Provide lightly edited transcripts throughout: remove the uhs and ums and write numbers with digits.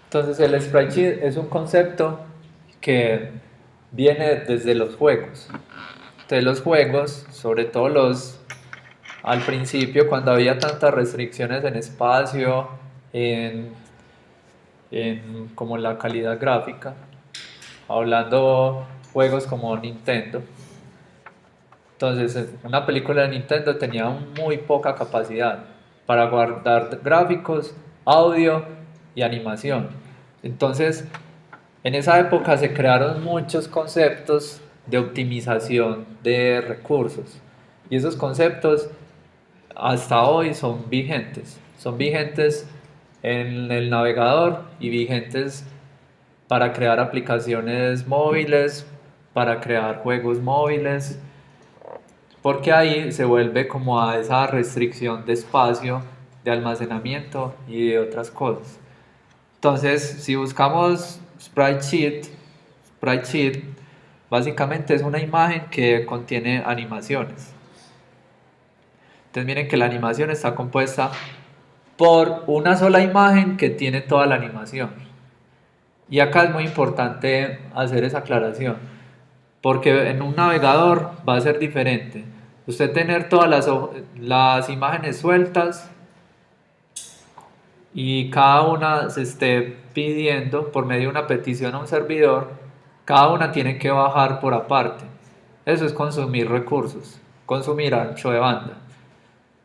Entonces el sprite sheet es un concepto que viene desde los juegos. Entonces los juegos, sobre todo los al principio, cuando había tantas restricciones en espacio, en, en como la calidad gráfica, hablando juegos como Nintendo. Entonces, una película de Nintendo tenía muy poca capacidad para guardar gráficos, audio y animación. Entonces, en esa época se crearon muchos conceptos de optimización de recursos. Y esos conceptos hasta hoy son vigentes. Son vigentes en el navegador y vigentes para crear aplicaciones móviles, para crear juegos móviles, porque ahí se vuelve como a esa restricción de espacio, de almacenamiento y de otras cosas. Entonces, si buscamos Sprite Sheet básicamente es una imagen que contiene animaciones. Entonces miren que la animación está compuesta por una sola imagen que tiene toda la animación. Y acá es muy importante hacer esa aclaración, porque en un navegador va a ser diferente. Usted tener todas las imágenes sueltas y cada una se esté pidiendo por medio de una petición a un servidor, cada una tiene que bajar por aparte. Eso es consumir recursos, consumir ancho de banda.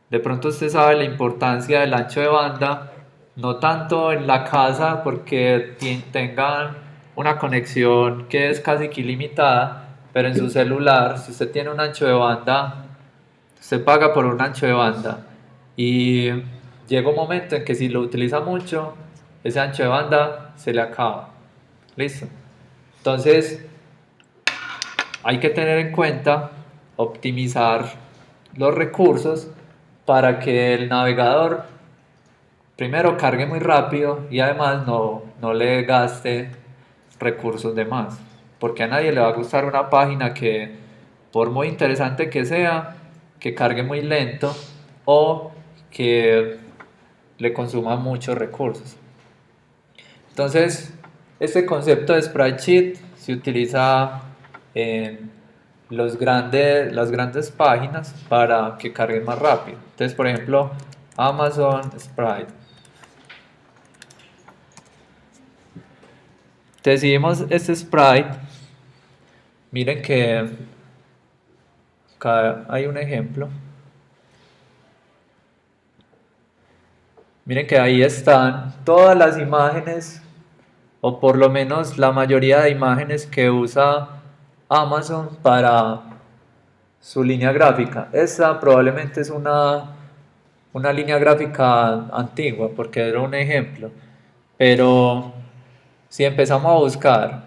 De pronto usted sabe la importancia del ancho de banda, no tanto en la casa porque tengan una conexión que es casi que ilimitada, pero en su celular, si usted tiene un ancho de banda, usted paga por un ancho de banda y llega un momento en que si lo utiliza mucho, ese ancho de banda se le acaba. ¿Listo? Entonces, hay que tener en cuenta optimizar los recursos para que el navegador primero cargue muy rápido y además no le gaste recursos de más. Porque a nadie le va a gustar una página que, por muy interesante que sea, que cargue muy lento o que le consuma muchos recursos. Entonces, este concepto de sprite sheet se utiliza en las grandes páginas para que carguen más rápido. Entonces, por ejemplo, Amazon Sprite. Decidimos este sprite. Miren que acá hay un ejemplo. Miren que ahí están todas las imágenes, o por lo menos la mayoría de imágenes que usa Amazon para su línea gráfica. Esta probablemente es una línea gráfica antigua, porque era un ejemplo. Pero si empezamos a buscar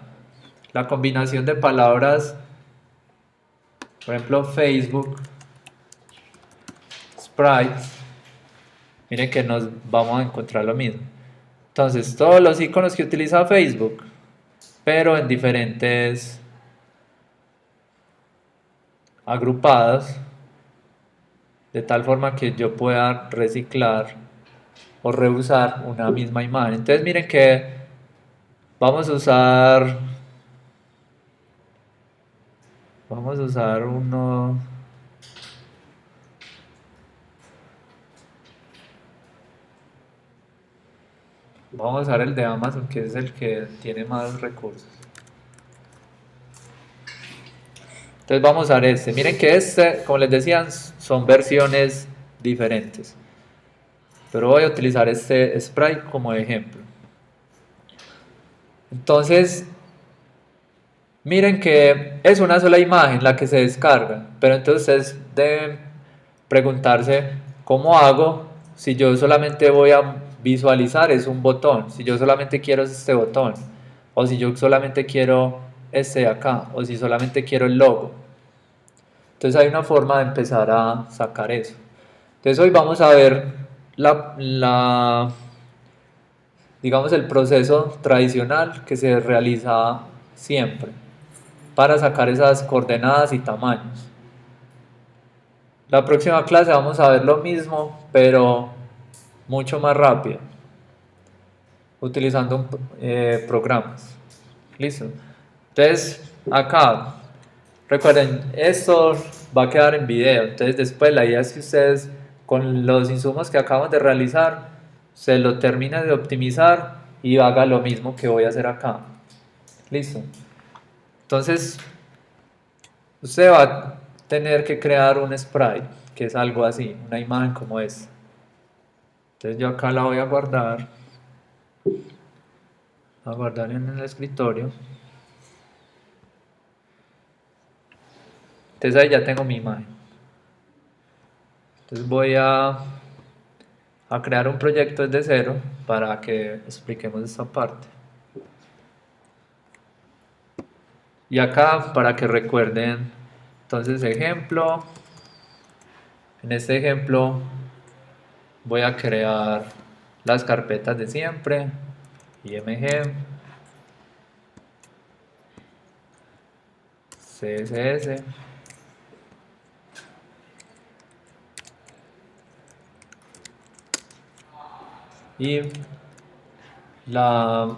la combinación de palabras, por ejemplo, Facebook, Sprite, miren que nos vamos a encontrar lo mismo. Entonces, todos los iconos que utiliza Facebook, pero en diferentes agrupados, de tal forma que yo pueda reciclar o reusar una misma imagen. Entonces, miren que vamos a usar uno. Vamos a usar el de Amazon, que es el que tiene más recursos. Entonces vamos a ver este. Miren que este, como les decía, son versiones diferentes. Pero voy a utilizar este sprite como ejemplo. Entonces, miren que es una sola imagen la que se descarga. Pero entonces ustedes deben preguntarse, ¿cómo hago si yo solamente voy a visualizar es un botón? Si yo solamente quiero este botón. O si yo solamente quiero este de acá. O si solamente quiero el logo. Entonces hay una forma de empezar a sacar eso. Entonces hoy vamos a ver digamos, el proceso tradicional que se realiza siempre para sacar esas coordenadas y tamaños. La próxima clase vamos a ver lo mismo, pero mucho más rápido. utilizando programas. Listo. Entonces, acá, recuerden, esto va a quedar en video. Entonces, después la idea es que ustedes, con los insumos que acabamos de realizar, se lo terminen de optimizar y haga lo mismo que voy a hacer acá. Listo. Entonces, usted va a tener que crear un sprite, que es algo así, una imagen como esta. Entonces, yo acá la voy a guardar en el escritorio. Entonces ahí ya tengo mi imagen. Entonces voy a crear un proyecto desde cero para que expliquemos esta parte. Y acá para que recuerden, entonces ejemplo, en este ejemplo voy a crear las carpetas de siempre, img, css, y la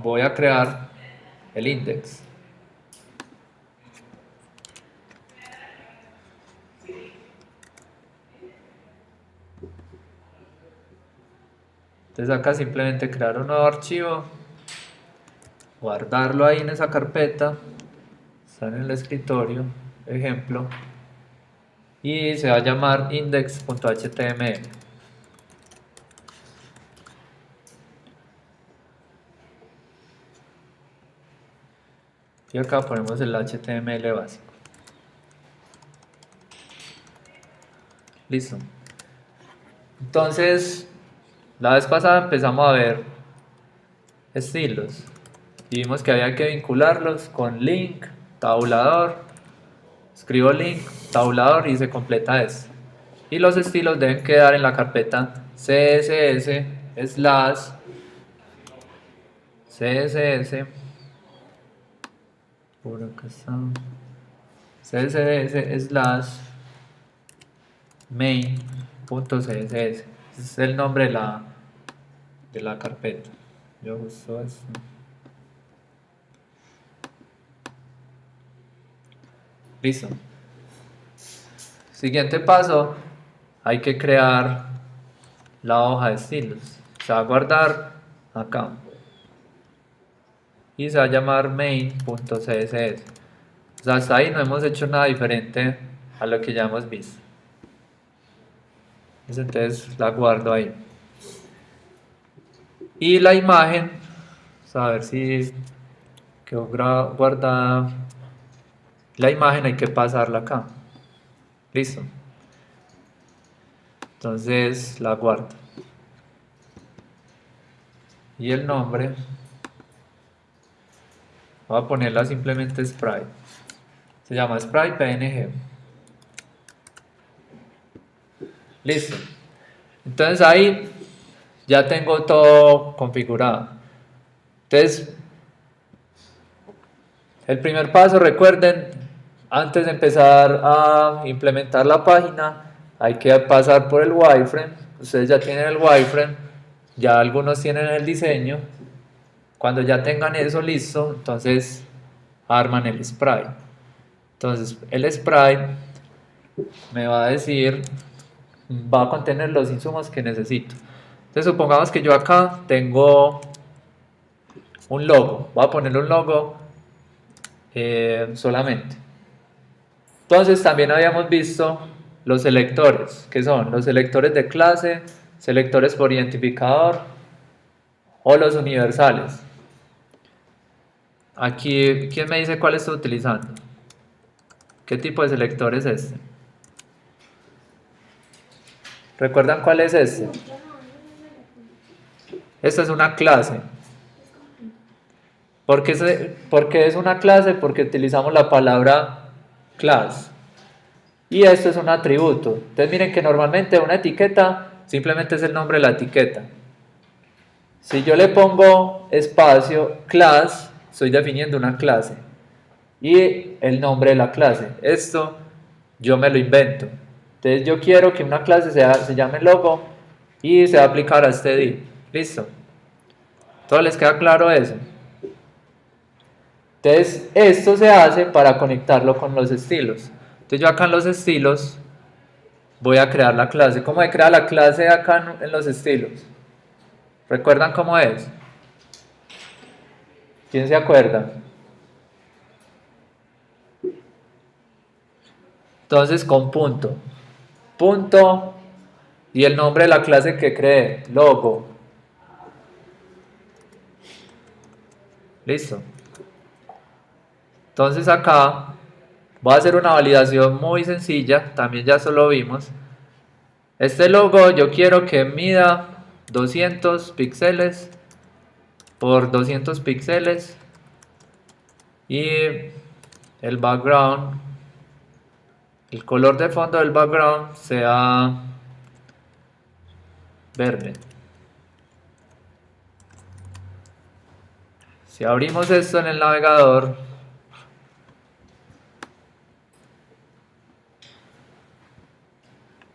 voy a crear el index. Entonces acá simplemente crear un nuevo archivo, guardarlo ahí en esa carpeta, está en el escritorio, ejemplo, y se va a llamar index.html. Y acá ponemos el HTML básico. Listo. Entonces, la vez pasada empezamos a ver estilos y vimos que había que vincularlos con link, tabulador. Escribo link, tabulador y se completa esto. Y los estilos deben quedar en la carpeta css slash css por acá está css slash main.css. Ese es el nombre de la carpeta. Yo uso esto. Listo. Siguiente paso, hay que crear la hoja de estilos. Se va a guardar acá y se va a llamar main.css. O sea, hasta ahí no hemos hecho nada diferente a lo que ya hemos visto. Entonces la guardo ahí. Y la imagen, vamos a ver si quedó guardada. La imagen hay que pasarla acá. Listo. Entonces la guardo. Y el nombre, voy a ponerla simplemente sprite. Se llama sprite png. Listo. Entonces ahí ya tengo todo configurado. Entonces, el primer paso, recuerden, antes de empezar a implementar la página, hay que pasar por el wireframe. Ustedes ya tienen el wireframe, ya algunos tienen el diseño. Cuando ya tengan eso listo, entonces arman el sprite. Entonces, el sprite me va a decir, va a contener los insumos que necesito. Entonces, supongamos que yo acá tengo un logo. Voy a ponerle un logo solamente. Entonces también habíamos visto los selectores, que son los selectores de clase, selectores por identificador o los universales. Aquí, ¿quién me dice cuál estoy utilizando? ¿Qué tipo de selector es este? ¿Recuerdan cuál es este? Esta es una clase. ¿Por qué es una clase? Porque utilizamos la palabra class. Y esto es un atributo. Entonces miren que normalmente una etiqueta simplemente es el nombre de la etiqueta. Si yo le pongo espacio class, estoy definiendo una clase. Y el nombre de la clase. Esto yo me lo invento. Entonces yo quiero que una clase se llame logo y se va a aplicar a este div. Listo. ¿Todo les queda claro eso? Entonces, esto se hace para conectarlo con los estilos. Entonces, yo acá en los estilos voy a crear la clase. ¿Cómo se crea la clase acá en los estilos? ¿Recuerdan cómo es? ¿Quién se acuerda? Entonces, con punto. Punto y el nombre de la clase que creé, logo. Listo. Entonces acá voy a hacer una validación muy sencilla, también ya solo vimos. Este logo yo quiero que mida 200 píxeles por 200 píxeles y el background, el color de fondo del background sea verde. Si abrimos esto en el navegador,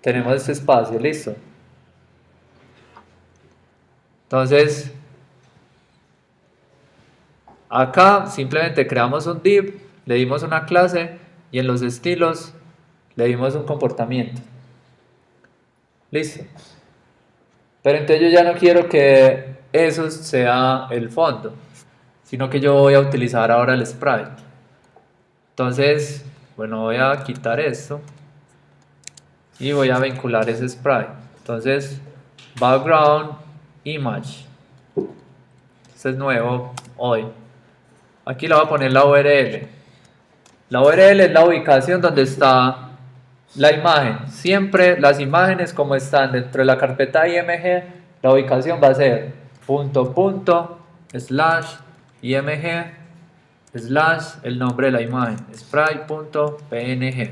tenemos este espacio, listo. Entonces, acá simplemente creamos un div, le dimos una clase y en los estilos le dimos un comportamiento. Listo. Pero entonces yo ya no quiero que eso sea el fondo, sino que yo voy a utilizar ahora el sprite. Entonces, bueno, voy a quitar esto y voy a vincular ese sprite. Entonces, background image. Este es nuevo hoy. Aquí le voy a poner la URL. La URL es la ubicación donde está la imagen. Siempre las imágenes como están dentro de la carpeta img, la ubicación va a ser /img / el nombre de la imagen, sprite.png.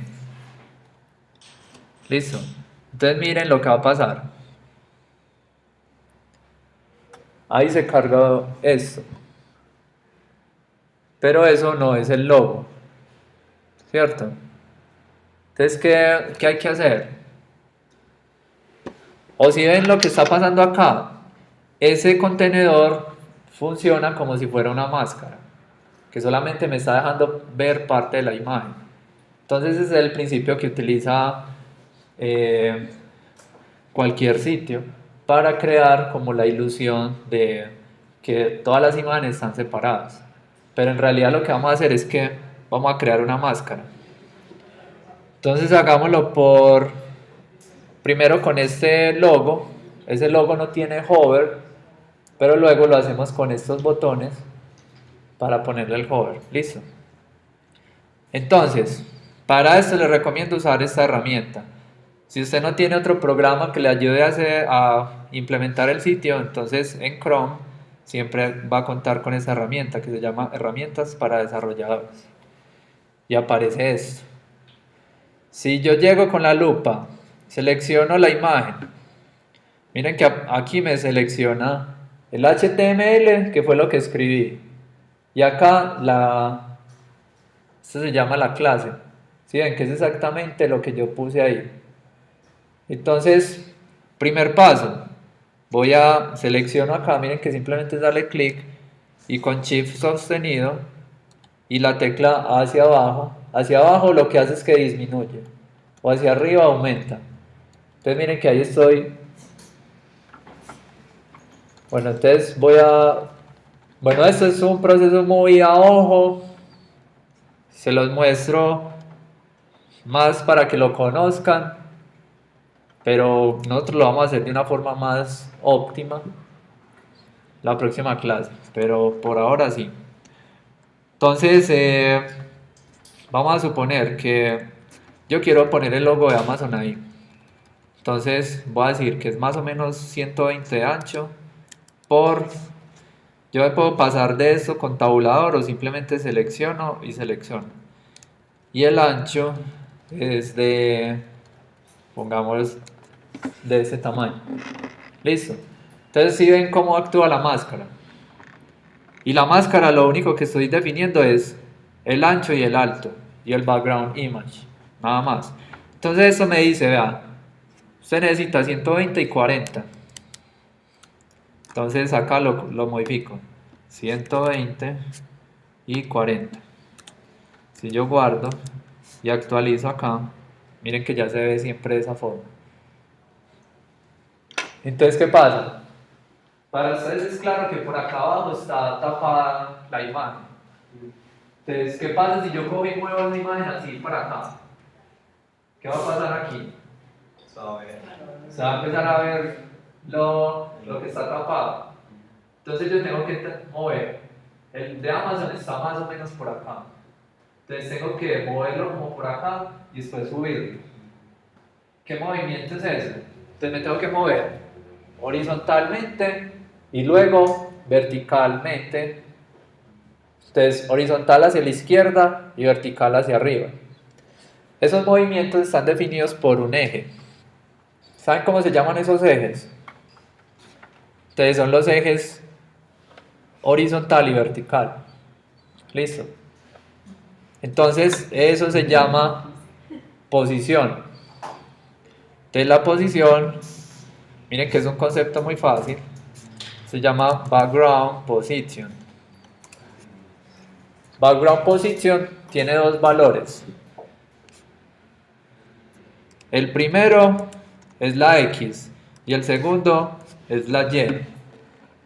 Listo. Entonces miren lo que va a pasar. Ahí se cargó esto. Pero eso no es el logo, ¿cierto? Entonces, ¿qué hay que hacer? O si ven lo que está pasando acá, ese contenedor funciona como si fuera una máscara, que solamente me está dejando ver parte de la imagen. Entonces ese es el principio que utiliza cualquier sitio para crear como la ilusión de que todas las imágenes están separadas. Pero en realidad lo que vamos a hacer es que vamos a crear una máscara. Entonces hagámoslo primero con este logo. Ese logo no tiene hover, pero luego lo hacemos con estos botones para ponerle el hover. Listo. Entonces, para esto les recomiendo usar esta herramienta. Si usted no tiene otro programa que le ayude a implementar el sitio, entonces en Chrome siempre va a contar con esa herramienta que se llama Herramientas para Desarrolladores. Y aparece esto. Si yo llego con la lupa, selecciono la imagen, miren que aquí me selecciona el HTML, que fue lo que escribí, y acá esto se llama la clase. ¿Sí ven? Que es exactamente lo que yo puse ahí. Entonces, primer paso, voy a selecciono acá, miren que simplemente es darle clic y con Shift sostenido y la tecla hacia abajo lo que hace es que disminuye, o hacia arriba aumenta. Entonces miren que ahí estoy. Bueno, entonces bueno, esto es un proceso muy a ojo, se los muestro más para que lo conozcan, pero nosotros lo vamos a hacer de una forma más óptima la próxima clase, pero por ahora sí. Entonces, vamos a suponer que yo quiero poner el logo de Amazon ahí. Entonces voy a decir que es más o menos 120 de ancho por... Yo me puedo pasar de esto con tabulador o simplemente selecciono y selecciono. Y el ancho es pongamos, de ese tamaño. Listo. Entonces si ven cómo actúa la máscara. Y la máscara lo único que estoy definiendo es el ancho y el alto y el background image, nada más. Entonces eso me dice, vea, usted necesita 120 y 40. Entonces acá lo modifico. 120 y 40. Si yo guardo y actualizo acá, miren que ya se ve siempre de esa forma. Entonces, ¿qué pasa? Para ustedes es claro que por acá abajo está tapada la imagen. Entonces, ¿qué pasa si yo cojo y muevo esa imagen así para acá? ¿Qué va a pasar aquí? Se va a empezar a ver lo que está tapado. Entonces yo tengo que mover. El de Amazon está más o menos por acá. Entonces tengo que moverlo como por acá y después subirlo. ¿Qué movimiento es ese? Entonces me tengo que mover horizontalmente y luego verticalmente. Entonces horizontal hacia la izquierda y vertical hacia arriba. Esos movimientos están definidos por un eje. ¿Saben cómo se llaman esos ejes? Entonces son los ejes horizontal y vertical. Listo. Entonces eso se llama posición. Entonces la posición, miren que es un concepto muy fácil, se llama background position. Background position tiene dos valores. El primero es la X y el segundo es la Y.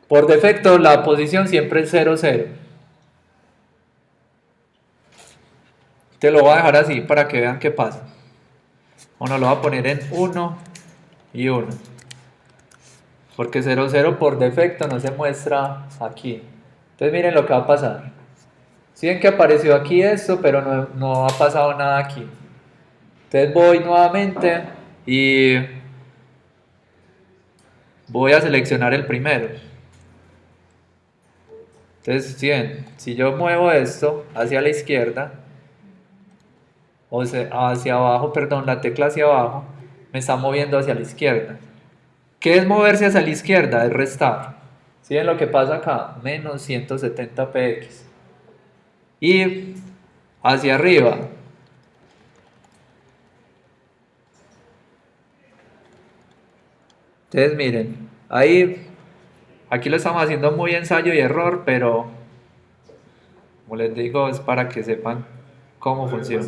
Por defecto la posición siempre es 0, 0. Te lo voy a dejar así para que vean qué pasa. Bueno, lo voy a poner en 1 y 1. Porque 0, 0 por defecto no se muestra aquí. Entonces miren lo que va a pasar. Si ven que apareció aquí esto, pero no ha pasado nada aquí. Entonces voy nuevamente y voy a seleccionar el primero. Entonces, si yo muevo esto hacia la izquierda, o hacia abajo, perdón, la tecla hacia abajo, me está moviendo hacia la izquierda. ¿Qué es moverse hacia la izquierda? Es restar. ¿Sí ven lo que pasa acá? Menos 170 px. Y hacia arriba. Entonces miren, ahí, aquí lo estamos haciendo muy ensayo y error, pero como les digo, es para que sepan cómo funciona.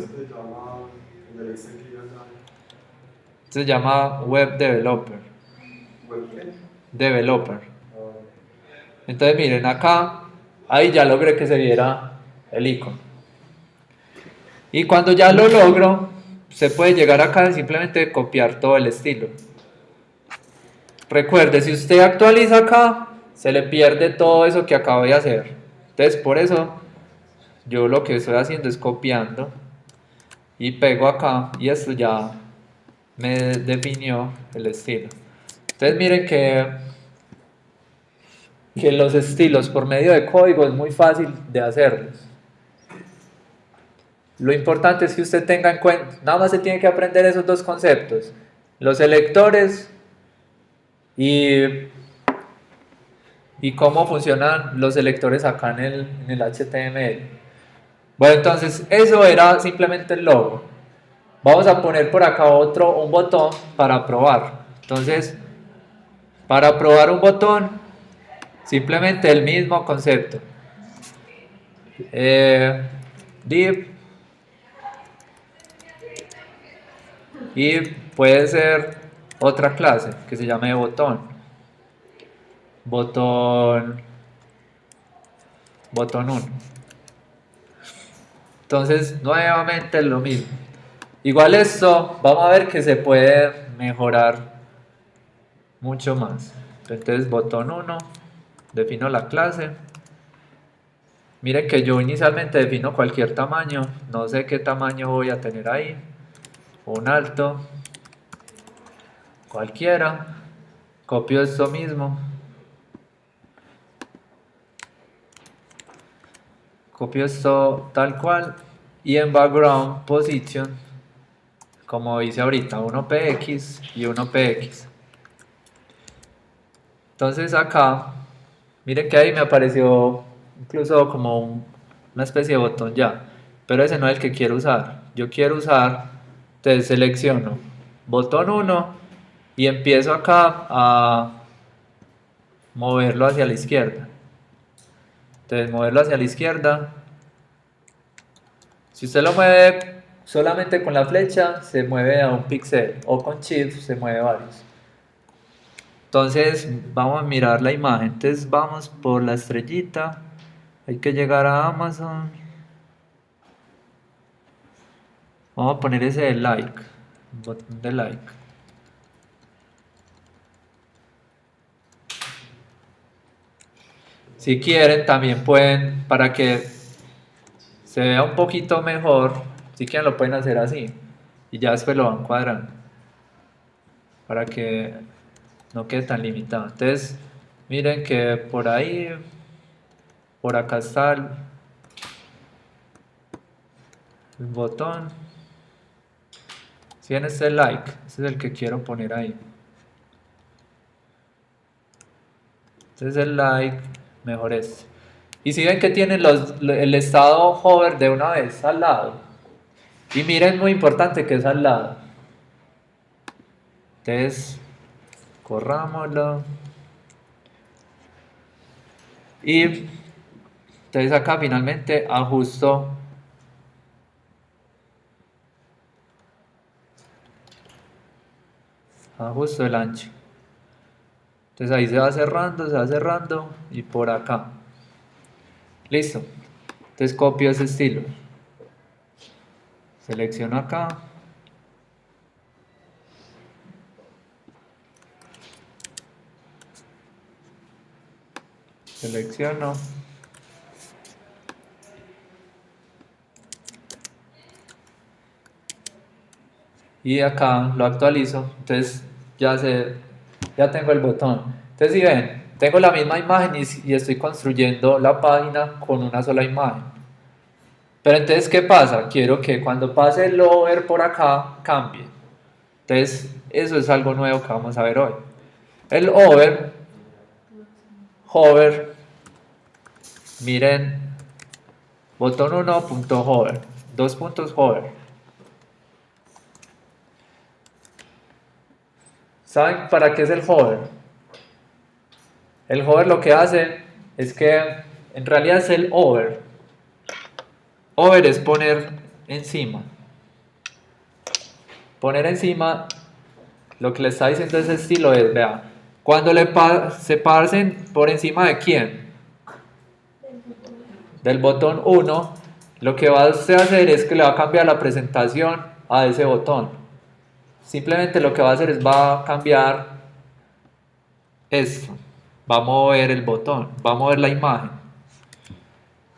Se llama Web Developer. Developer. Entonces miren acá, ahí ya logré que se viera el icono. Y cuando ya lo logro, se puede llegar acá y simplemente copiar todo el estilo. Recuerde, si usted actualiza acá, se le pierde todo eso que acabo de hacer. Entonces por eso yo lo que estoy haciendo es copiando y pego acá y esto ya me definió el estilo. Entonces miren que los estilos por medio de código es muy fácil de hacerlos. Lo importante es que usted tenga en cuenta, nada más se tiene que aprender esos dos conceptos, los selectores y cómo funcionan los selectores acá en el HTML. Bueno, entonces eso era simplemente el logo. Vamos a poner por acá un botón para probar. Entonces, para probar un botón, simplemente el mismo concepto. Div y puede ser otra clase que se llame botón 1. Entonces nuevamente lo mismo. Igual esto vamos a ver que se puede mejorar mucho más. Entonces botón 1, defino la clase. Miren que yo inicialmente defino cualquier tamaño, no sé qué tamaño voy a tener ahí, un alto, cualquiera, copio esto mismo, copio esto tal cual y en background position, como dice ahorita, 1px y 1px. Entonces acá, miren que ahí me apareció incluso como una especie de botón ya, pero ese no es el que quiero usar. Yo quiero usar, entonces selecciono botón 1 y empiezo acá moverlo hacia la izquierda. Entonces moverlo hacia la izquierda. Si usted lo mueve solamente con la flecha, se mueve a un píxel, o con Shift se mueve varios. Entonces vamos a mirar la imagen. Entonces vamos por la estrellita. Hay que llegar a Amazon. Vamos a poner ese de like, botón de like. Si quieren, también pueden, para que se vea un poquito mejor, si quieren lo pueden hacer así. Y ya después lo van cuadrando. Para que no quede tan limitado. Entonces, miren que por ahí, por acá está el botón. Si ven este like, este es el que quiero poner ahí. Entonces el like, mejor este. Y si ven que tienen el estado hover de una vez al lado. Y miren, muy importante que es al lado. Entonces, corrámoslo. Y entonces acá finalmente ajusto el ancho. Entonces ahí se va cerrando y por acá. Listo. Entonces copio ese estilo. Selecciono acá. Selecciono. Y acá lo actualizo. Entonces ya tengo el botón. Entonces si ven, tengo la misma imagen y estoy construyendo la página con una sola imagen. Pero entonces, ¿qué pasa? Quiero que cuando pase el hover por acá, cambie. Entonces, eso es algo nuevo que vamos a ver hoy. El hover, miren, botón 1.hover, 2 puntos hover. ¿Saben para qué es el hover? El hover lo que hace es que en realidad es el over. Over es poner encima. Poner encima, lo que le está diciendo ese estilo es, vea, cuando se pasen por encima de quién, del botón 1, lo que va a usted a hacer es que le va a cambiar la presentación a ese botón. Simplemente lo que va a hacer es va a cambiar esto, va a mover el botón, va a mover la imagen.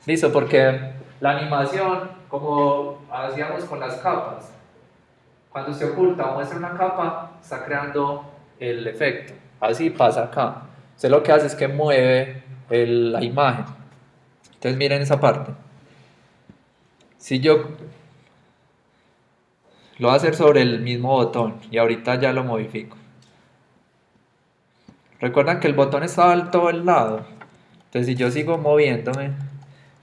Listo, porque la animación, como hacíamos con las capas, cuando se oculta o muestra una capa, está creando el efecto. Así pasa acá. Usted lo que hace es que mueve la imagen. Entonces miren esa parte. Si yo lo voy a hacer sobre el mismo botón y ahorita ya lo modifico. Recuerdan que el botón estaba al todo el lado. Entonces si yo sigo moviéndome,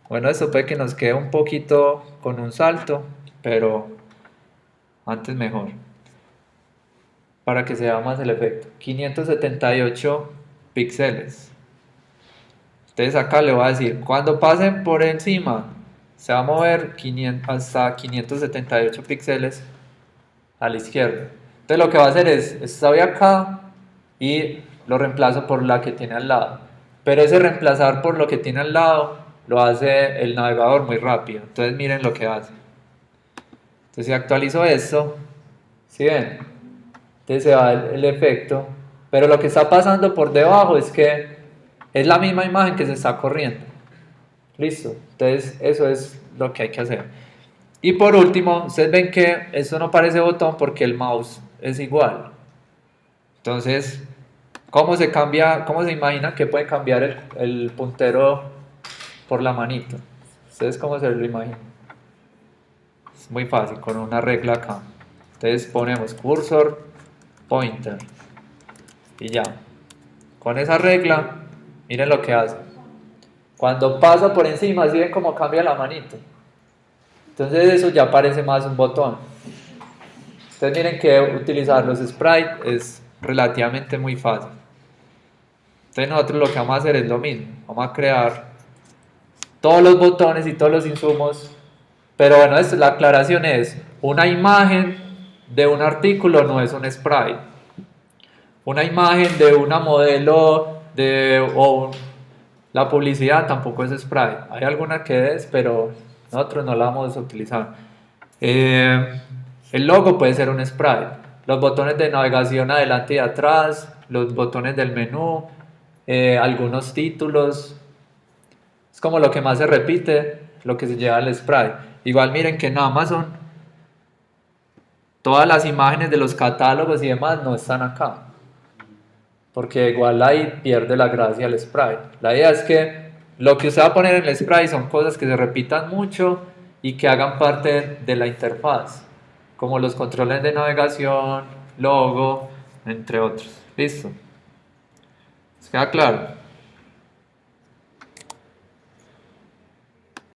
bueno, esto puede que nos quede un poquito con un salto, pero antes mejor. Para que se vea más el efecto. 578 píxeles. Entonces acá le voy a decir, cuando pasen por encima, se va a mover hasta 578 píxeles a la izquierda. Entonces lo que va a hacer es, estoy acá y lo reemplazo por la que tiene al lado. Pero ese reemplazar por lo que tiene al lado lo hace el navegador muy rápido. Entonces miren lo que hace. Entonces si actualizo esto, ¿sí ven? Entonces se va el efecto. Pero lo que está pasando por debajo es que es la misma imagen que se está corriendo. Listo. Entonces eso es lo que hay que hacer. Y por último, ustedes ven que esto no parece botón porque el mouse es igual. Entonces, ¿cómo se cambia, cómo se imagina que puede cambiar el puntero por la manito? ¿Ustedes cómo se lo imaginan? Es muy fácil, con una regla acá. Entonces ponemos cursor, pointer y ya. Con esa regla, miren lo que hace. Cuando pasa por encima, ¿sí ven cómo cambia la manito? Entonces eso ya parece más un botón. Entonces miren que utilizar los sprites es relativamente muy fácil. Entonces nosotros lo que vamos a hacer es lo mismo, vamos a crear todos los botones y todos los insumos, pero bueno, la aclaración es, una imagen de un artículo no es un sprite, una imagen de una modelo la publicidad tampoco es sprite, hay alguna que es, pero nosotros no la vamos a utilizar. El logo puede ser un sprite, los botones de navegación adelante y atrás, los botones del menú, algunos títulos, es como lo que más se repite, lo que se lleva al sprite. Igual miren que en Amazon todas las imágenes de los catálogos y demás no están acá, porque igual ahí pierde la gracia el sprite. La idea es que lo que usted va a poner en el sprite son cosas que se repitan mucho y que hagan parte de la interfaz, como los controles de navegación, logo, entre otros. ¿Listo? ¿Se queda claro?